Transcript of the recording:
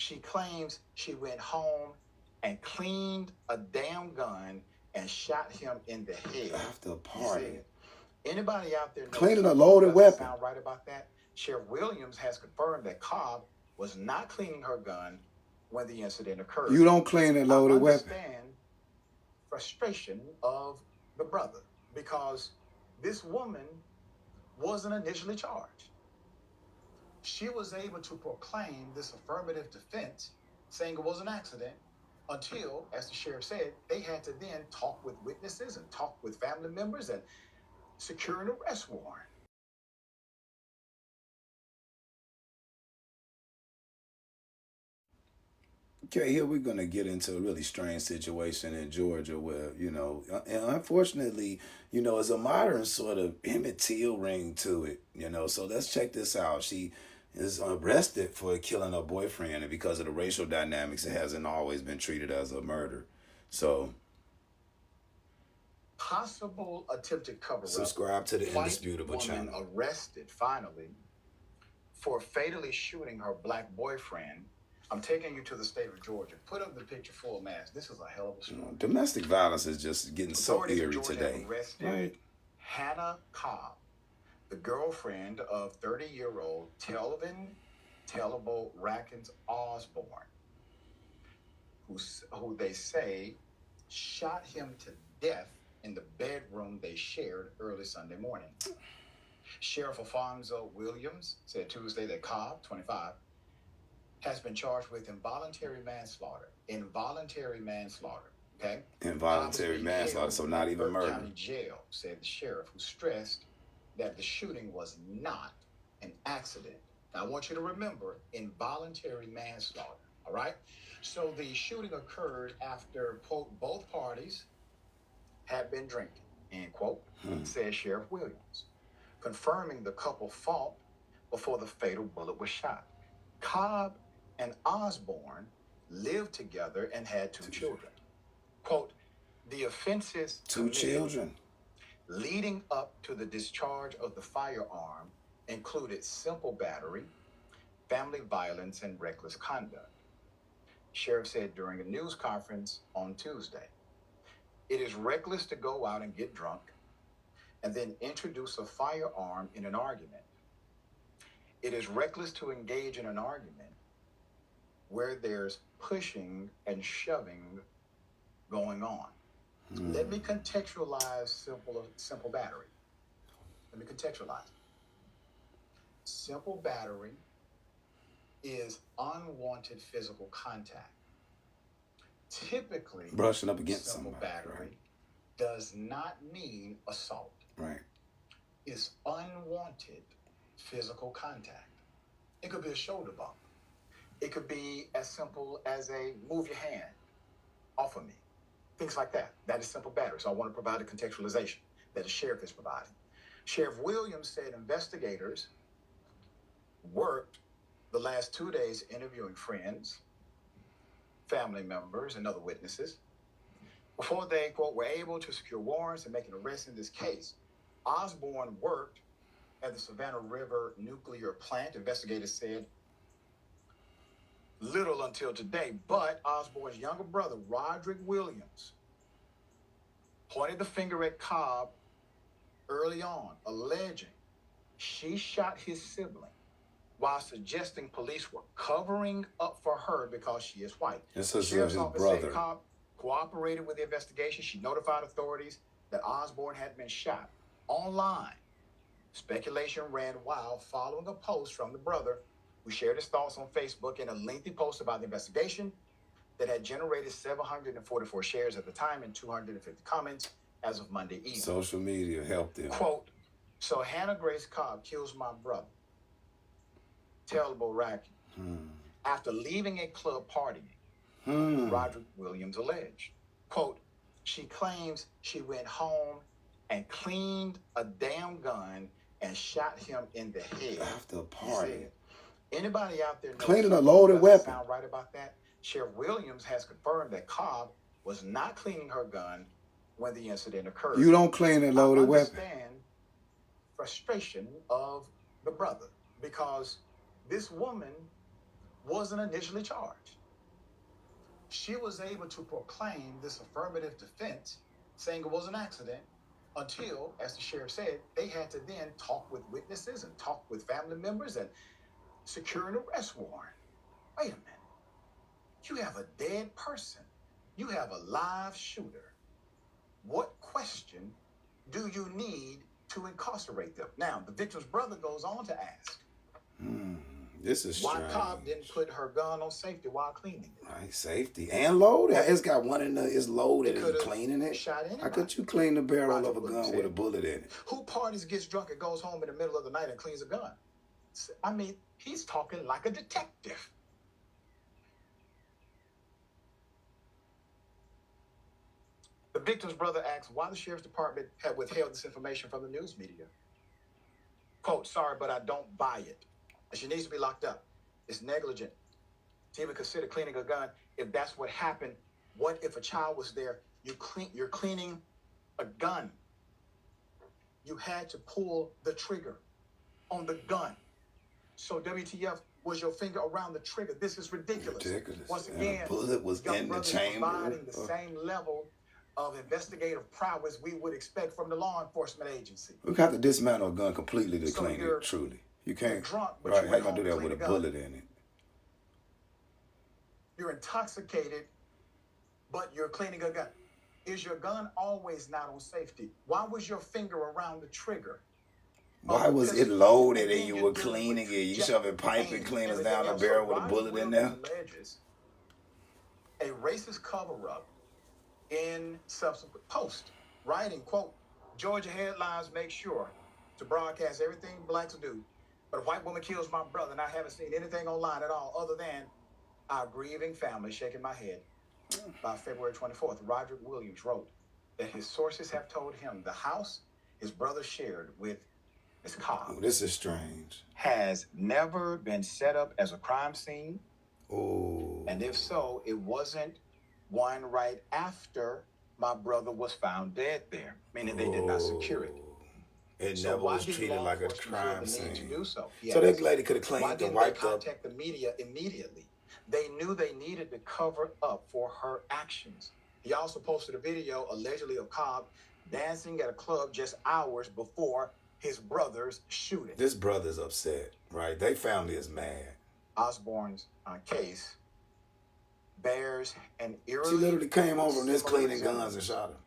She claims she went home and cleaned a damn gun and shot him in the head. After a party. Anybody out there cleaning a loaded weapon? Sound right about that? Sheriff Williams has confirmed that Cobb was not cleaning her gun when the incident occurred. You don't clean a loaded weapon. I understand frustration of the brother because this woman wasn't initially charged. She was able to proclaim this affirmative defense, saying it was an accident, until, as the sheriff said, they had to then talk with witnesses and talk with family members and secure an arrest warrant. Okay, here we're going to get into a really strange situation in Georgia where, and unfortunately, it's a modern sort of Emmett Till ring to it, So let's check this out. She is arrested for killing her boyfriend, and because of the racial dynamics, it hasn't always been treated as a murder. So, possible attempted cover-up. Subscribe to the Indisputable channel. Arrested finally for fatally shooting her black boyfriend. I'm taking you to the state of Georgia. Put up the picture full mass. This is a hell of a story. Domestic violence is just getting so eerie today. Right? Hannah Cobb, the girlfriend of 30-year-old Telvin Osborne, who they say shot him to death in the bedroom they shared early Sunday morning. Sheriff Alfonso Williams said Tuesday that Cobb, 25, has been charged with involuntary manslaughter. Okay? Involuntary manslaughter, so not even murder. County Jail, said the sheriff, who stressed that the shooting was not an accident. Now, I want you to remember involuntary manslaughter, all right? So the shooting occurred after, quote, both parties had been drinking, end quote, said Sheriff Williams, confirming the couple fought before the fatal bullet was shot. Cobb and Osborne lived together and had two children. Quote, the offenses two children leading up to the discharge of the firearm included simple battery, family violence, and reckless conduct. Sheriff said during a news conference on Tuesday, it is reckless to go out and get drunk and then introduce a firearm in an argument. It is reckless to engage in an argument where there's pushing and shoving going on. Let me contextualize simple battery. Let me contextualize. Simple battery is unwanted physical contact. Typically, brushing up against simple somebody, battery does not mean assault. Right. It's unwanted physical contact. It could be a shoulder bump. It could be as simple as a move your hand off of me. Things like that. That is simple battery. So I want to provide a contextualization that the sheriff is providing. Sheriff Williams said investigators worked the last 2 days interviewing friends, family members, and other witnesses before they, quote, were able to secure warrants and make an arrest in this case. Osborne worked at the Savannah River nuclear plant, investigators said, little until today, but Osborne's younger brother, Roderick Williams, pointed the finger at Cobb early on, alleging she shot his sibling while suggesting police were covering up for her because she is white. This is his brother. Said Cobb cooperated with the investigation. She notified authorities that Osborne had been shot. Online, speculation ran wild following a post from the brother who shared his thoughts on Facebook in a lengthy post about the investigation that had generated 744 shares at the time and 250 comments as of Monday evening. Social media helped him. Quote, so Hannah Grace Cobb kills my brother, Telvin Osborne, after leaving a club partying, Roderick Williams alleged. Quote, she claims she went home and cleaned a damn gun and shot him in the head. After a party. Anybody out there cleaning a loaded weapon? Sound right about that? Sheriff Williams has confirmed that Cobb was not cleaning her gun when the incident occurred. You don't clean a loaded weapon. I understand frustration of the brother because this woman wasn't initially charged. She was able to proclaim this affirmative defense, saying it was an accident, until, as the sheriff said, they had to then talk with witnesses and talk with family members and secure an arrest warrant. Wait a minute. You have a dead person. You have a live shooter. What question do you need to incarcerate them? Now, the victim's brother goes on to ask, this is why strange. Cobb didn't put her gun on safety while cleaning it. Right, safety and loaded. It's got one in the, it's loaded It and could've cleaning it. shot anybody. How could you clean the barrel Roger of a Williams gun said. with a bullet in it? Who parties, gets drunk, and goes home in the middle of the night and cleans a gun? I mean, he's talking like a detective. The victim's brother asks why the sheriff's department had withheld this information from the news media. Quote, sorry, but I don't buy it. She needs to be locked up. It's negligent to even consider cleaning a gun. If that's what happened, what if a child was there? You're cleaning a gun. You had to pull the trigger on the gun. So WTF, was your finger around the trigger? This is ridiculous. Once again, and the bullet was in the chamber. Providing the same level of investigative prowess we would expect from the law enforcement agency. We got to dismantle a gun completely to So clean you're it, truly. You can't, drunk, but right, you how went you gonna do home that to with a clean a bullet in it? You're intoxicated, but you're cleaning a gun. Is your gun always not on safety? Why was your finger around the trigger? Why was it loaded and you were cleaning it? You shoving pipe and cleaners down the barrel with a bullet in there? Alleges a racist cover-up in subsequent post, writing, quote, Georgia headlines make sure to broadcast everything blacks do, but a white woman kills my brother, and I haven't seen anything online at all other than our grieving family shaking my head. By February 24th, Roderick Williams wrote that his sources have told him the house his brother shared with Ms. Cobb This is strange. has never been set up as a crime scene. Oh. And if so, it wasn't one right after my brother was found dead there, meaning they did not secure it. It So never why was didn't treated law like a enforcement crime feel the need to scene. do so? So that Yes. lady could have Why cleaned and didn't they wiped up. contact the media immediately? They knew they needed to cover up for her actions. He also posted a video allegedly of Cobb dancing at a club just hours before his brother's shooting. This brother's upset, right? They family is mad. Osborne's case bears an eerily... She literally came over and this cleaning guns and shot him.